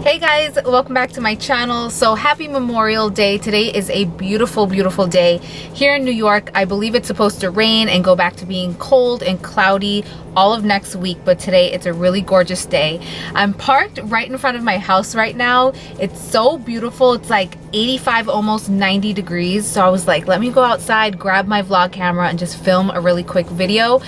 Hey guys, welcome back to my channel. So happy Memorial Day. Today is a beautiful day here in New York. I believe it's supposed to rain and go back to being cold and cloudy all of next week, but today it's a really gorgeous day. I'm parked right in front of my house right now. It's so beautiful. It's like 85, almost 90 degrees. So I was like, let me go outside, grab my vlog camera and just film a really quick video.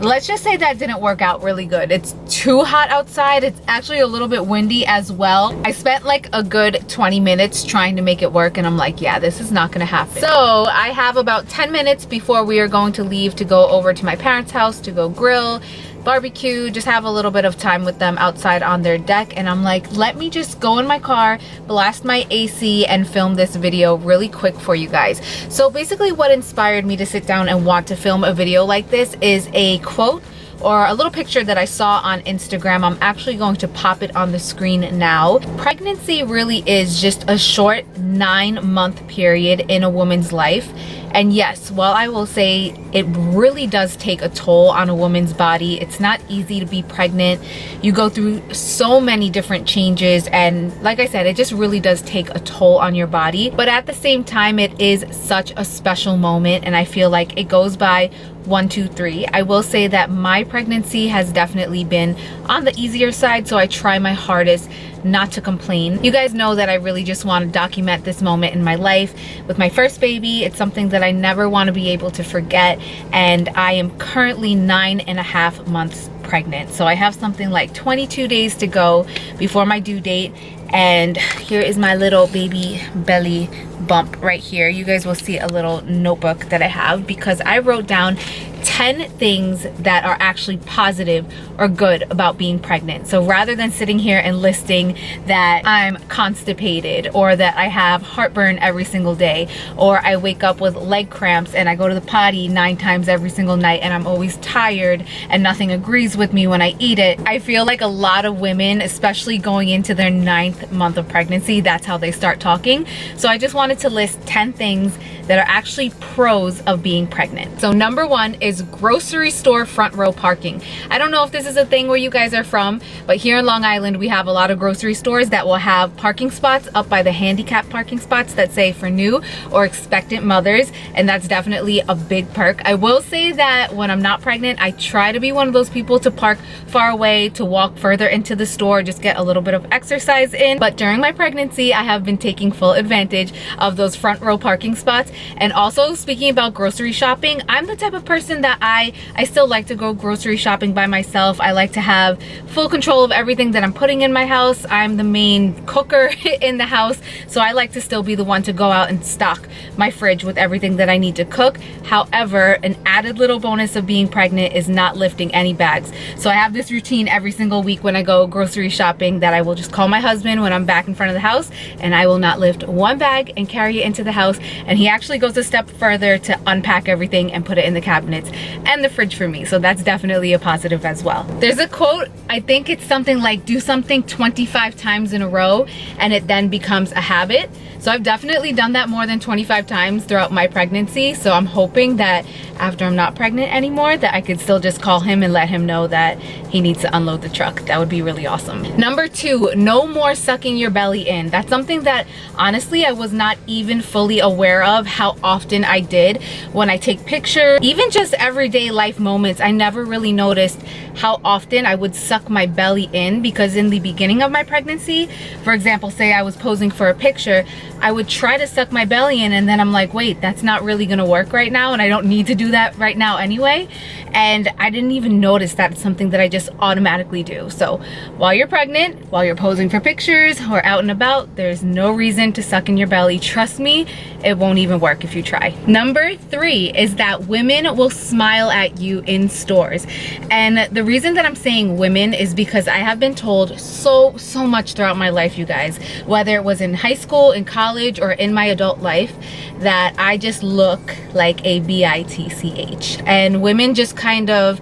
Let's just say that didn't work out really good. It's too hot outside. It's actually a little bit windy as well. I spent like a good 20 minutes trying to make it work and I'm like, yeah, this is not gonna happen. So I have about 10 minutes before we are going to leave to go over to my parents' house to go grill, barbecue, just have a little bit of time with them outside on their deck. And I'm like, let me just go in my car, blast my AC and film this video really quick for you guys. So basically what inspired me to sit down and want to film a video like this is a quote or a little picture that I saw on Instagram. I'm actually going to pop it on the screen now. Pregnancy really is just a short 9-month period in a woman's life. And yes, while I will say it really does take a toll on a woman's body, it's not easy to be pregnant. You go through so many different changes and like I said, it just really does take a toll on your body. But at the same time, it is such a special moment and I feel like it goes by 1, 2, 3. I will say that my pregnancy has definitely been on the easier side, so I try my hardest not to complain. You guys know that I really just want to document this moment in my life with my first baby. It's something that I never want to be able to forget, and I am currently 9.5 months pregnant. So I have something like 22 days to go before my due date. And here is my little baby belly bump right here. You guys will see a little notebook that I have because I wrote down 10 things that are actually positive or good about being pregnant. So rather than sitting here and listing that I'm constipated or that I have heartburn every single day or I wake up with leg cramps and I go to the potty 9 times every single night and I'm always tired and nothing agrees with me when I eat it, I feel like a lot of women, especially going into their 9th month of pregnancy, that's how they start talking. So I just wanted to list 10 things that are actually pros of being pregnant. So number 1 is grocery store front row parking. I don't know if this is a thing where you guys are from, but here in Long Island we have a lot of grocery stores that will have parking spots up by the handicap parking spots that say for new or expectant mothers, and that's definitely a big perk. I will say that when I'm not pregnant, I try to be one of those people to park far away, to walk further into the store, just get a little bit of exercise in. But during my pregnancy, I have been taking full advantage of those front row parking spots. And also, speaking about grocery shopping, I'm the type of person that I still like to go grocery shopping by myself. I like to have full control of everything that I'm putting in my house. I'm the main cooker in the house, so I like to still be the one to go out and stock my fridge with everything that I need to cook. However, an added little bonus of being pregnant is not lifting any bags. So I have this routine every single week when I go grocery shopping that I will just call my husband when I'm back in front of the house and I will not lift one bag and carry it into the house, and he actually goes a step further to unpack everything and put it in the cabinets and the fridge for me. So that's definitely a positive as well. There's a quote, I think it's something like, do something 25 times in a row and it then becomes a habit. So I've definitely done that more than 25 times throughout my pregnancy. So I'm hoping that after I'm not pregnant anymore, that I could still just call him and let him know that he needs to unload the truck. That would be really awesome. Number 2, no more sucking your belly in. That's something that honestly I was not even fully aware of how often I did. When I take pictures, even just everyday life moments, I never really noticed how often I would suck my belly in, because in the beginning of my pregnancy, for example, say I was posing for a picture, I would try to suck my belly in and then I'm like, wait, that's not really gonna work right now and I don't need to do that right now anyway. And I didn't even notice that it's something that I just automatically do. So while you're pregnant, while you're posing for pictures or out and about, there's no reason to suck in your belly. Trust me, it won't even work if you try. Number 3 is that women will smile at you in stores. And the reason that I'm saying women is because I have been told so much throughout my life, you guys, whether it was in high school, in college, or in my adult life, that I just look like a bitch. And women just kind of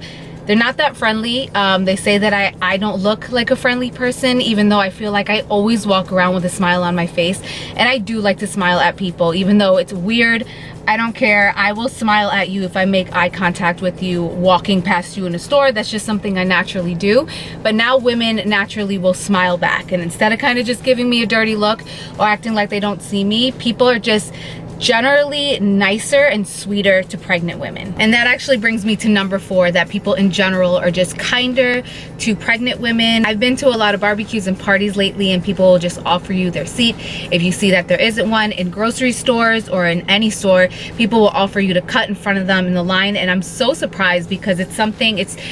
They're not that friendly. They say that I don't look like a friendly person, even though I feel like I always walk around with a smile on my face. And I do like to smile at people, even though it's weird. I don't care. I will smile at you if I make eye contact with you walking past you in a store. That's just something I naturally do. But now women naturally will smile back. And instead of kind of just giving me a dirty look or acting like they don't see me, people are just generally nicer and sweeter to pregnant women. And that actually brings me to number 4, that people in general are just kinder to pregnant women. I've been to a lot of barbecues and parties lately, and people will just offer you their seat. If you see that there isn't one in grocery stores or in any store, people will offer you to cut in front of them in the line. And I'm so surprised, because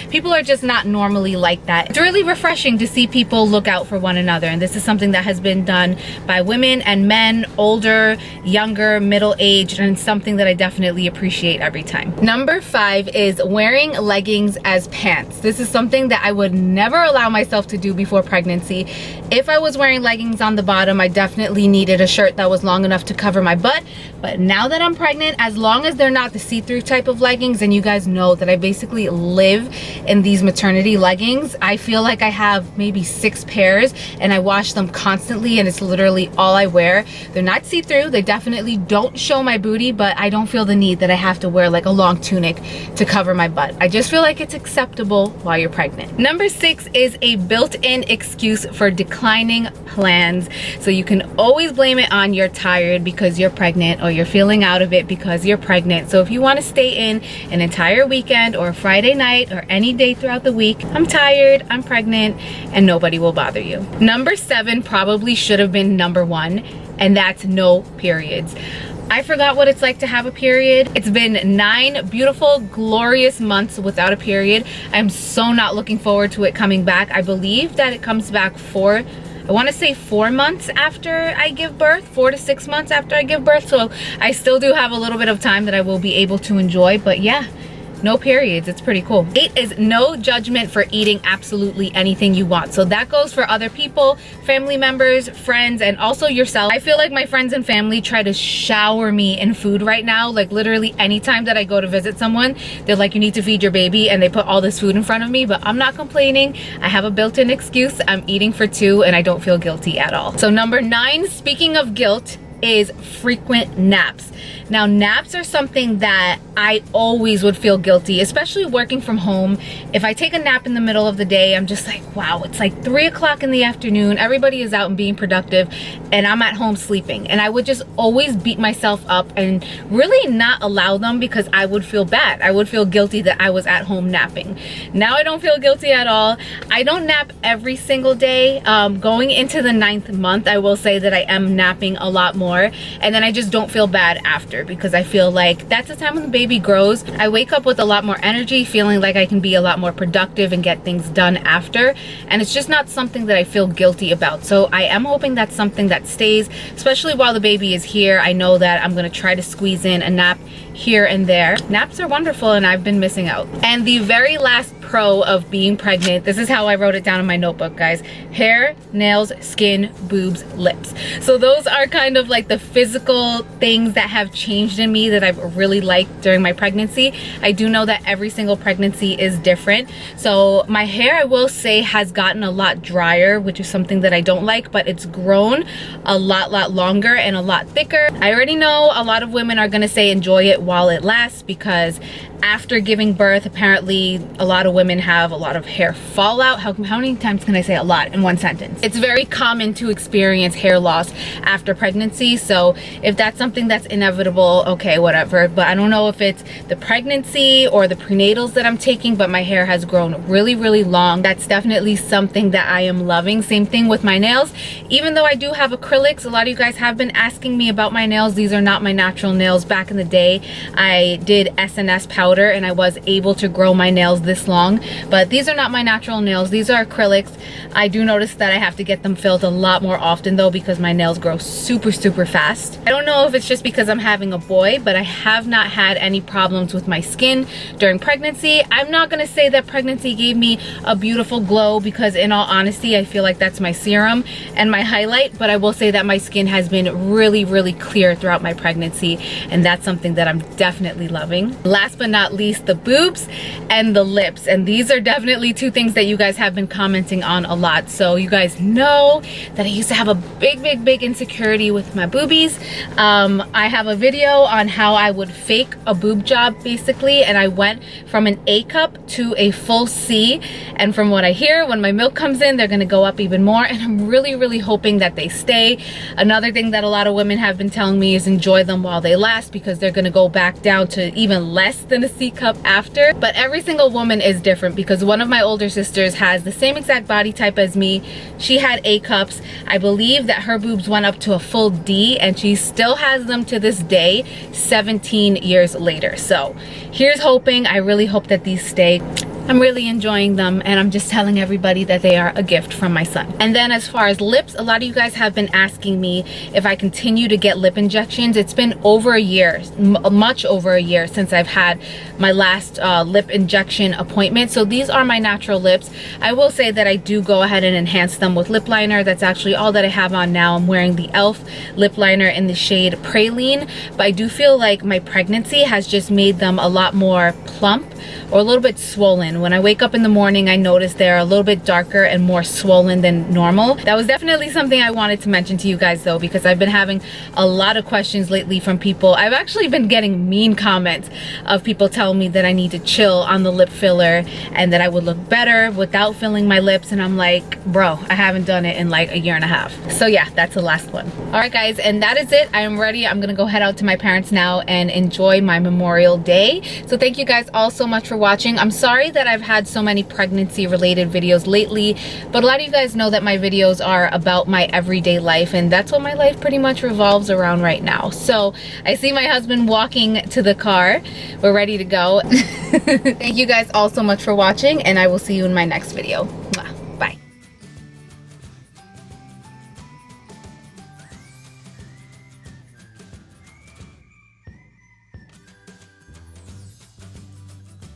people are just not normally like that. It's really refreshing to see people look out for one another. And this is something that has been done by women and men, older, younger, middle-aged, and something that I definitely appreciate every time. Number 5 is wearing leggings as pants. This is something that I would never allow myself to do before pregnancy. If I was wearing leggings on the bottom, I definitely needed a shirt that was long enough to cover my butt. But now that I'm pregnant, as long as they're not the see-through type of leggings, and you guys know that I basically live in these maternity leggings, I feel like I have maybe 6 pairs, and I wash them constantly, and it's literally all I wear. They're not see-through. They definitely don't show my booty, but I don't feel the need that I have to wear like a long tunic to cover my butt. I just feel like it's acceptable while you're pregnant. Number 6 is a built-in excuse for declining plans. So you can always blame it on you're tired because you're pregnant, or you're feeling out of it because you're pregnant. So if you want to stay in an entire weekend or a Friday night or any day throughout the week, I'm tired, I'm pregnant, and nobody will bother you. Number 7 probably should have been number 1, and that's no periods. I forgot what it's like to have a period. It's been 9 beautiful, glorious months without a period. I'm so not looking forward to it coming back. I believe that it comes back I want to say 4 months after I give birth, 4 to 6 months after I give birth. So I still do have a little bit of time that I will be able to enjoy, but yeah. No periods. It's pretty cool. 8 is no judgment for eating absolutely anything you want. So that goes for other people, family members, friends, and also yourself. I feel like my friends and family try to shower me in food right now. Like literally anytime that I go to visit someone, they're like, you need to feed your baby, and they put all this food in front of me, but I'm not complaining. I have a built-in excuse. I'm eating for 2 and I don't feel guilty at all. So number 9, speaking of guilt, is frequent naps. Now, naps are something that I always would feel guilty, especially working from home. If I take a nap in the middle of the day, I'm just like, wow, it's like 3 o'clock in the afternoon. Everybody is out and being productive, and I'm at home sleeping. And I would just always beat myself up and really not allow them, because I would feel bad. I would feel guilty that I was at home napping. Now I don't feel guilty at all. I don't nap every single day. Going into the 9th month, I will say that I am napping a lot more. And then I just don't feel bad after, because I feel like that's the time when the baby grows. I wake up with a lot more energy, feeling like I can be a lot more productive and get things done after. And it's just not something that I feel guilty about. So I am hoping that's something that stays, especially while the baby is here. I know that I'm going to try to squeeze in a nap here and there. Naps are wonderful, and I've been missing out. And the very last pro of being pregnant, this is how I wrote it down in my notebook, guys: hair, nails, skin, boobs, lips. So those are kind of like the physical things that have changed in me that I've really liked during my pregnancy. I do know that every single pregnancy is different. So my hair, I will say, has gotten a lot drier, which is something that I don't like, but it's grown a lot longer and a lot thicker. I already know a lot of women are gonna say enjoy it while it lasts, because after giving birth, apparently a lot of women have a lot of hair fallout. How many times can I say a lot in one sentence? It's very common to experience hair loss after pregnancy. So if that's something that's inevitable, okay, whatever. But I don't know if it's the pregnancy or the prenatals that I'm taking, but my hair has grown really long. That's definitely something that I am loving. Same thing with my nails. Even though I do have acrylics, a lot of you guys have been asking me about my nails. These are not my natural nails. Back in the day, I did SNS powder and I was able to grow my nails this long, but these are not my natural nails. These are acrylics. I do notice that I have to get them filled a lot more often though, because my nails grow super fast. I don't know if it's just because I'm having a boy, but I have not had any problems with my skin during pregnancy. I'm not gonna say that pregnancy gave me a beautiful glow, because in all honesty, I feel like that's my serum and my highlight, but I will say that my skin has been really clear throughout my pregnancy, and that's something that I'm definitely loving. Last but not least, the boobs and the lips. And these are definitely two things that you guys have been commenting on a lot. So you guys know that I used to have a big insecurity with my boobies. I have a video on how I would fake a boob job basically, and I went from an A cup to a full C, and from what I hear, when my milk comes in, they're gonna go up even more, and I'm really hoping that they stay. Another thing that a lot of women have been telling me is enjoy them while they last, because they're gonna go back down to even less than a C cup after. But every single woman is different, because one of my older sisters has the same exact body type as me. She had A cups. I believe that her boobs went up to a full D, and she still has them to this day, 17 years later. So here's hoping. I really hope that these stay. I'm really enjoying them, and I'm just telling everybody that they are a gift from my son. And then as far as lips, a lot of you guys have been asking me if I continue to get lip injections. It's been over a year, much over a year, since I've had my last lip injection appointment. So these are my natural lips. I will say that I do go ahead and enhance them with lip liner. That's actually all that I have on now. I'm wearing the e.l.f. lip liner in the shade Praline, but I do feel like my pregnancy has just made them a lot more plump or a little bit swollen. When I wake up in the morning, I notice they're a little bit darker and more swollen than normal. That was definitely something I wanted to mention to you guys though, because I've been having a lot of questions lately from people. I've actually been getting mean comments of people telling me that I need to chill on the lip filler and that I would look better without filling my lips, and I'm like, bro, I haven't done it in like a year and a half. So yeah, that's the last one. All right guys, and that is it. I am ready. I'm gonna go head out to my parents now and enjoy my Memorial Day. So thank you guys all so much for watching. I'm sorry that I've had so many pregnancy related videos lately, but a lot of you guys know that my videos are about my everyday life, and that's what my life pretty much revolves around right now. So I see my husband walking to the car. We're ready to go. Thank you guys all so much for watching, and I will see you in my next video.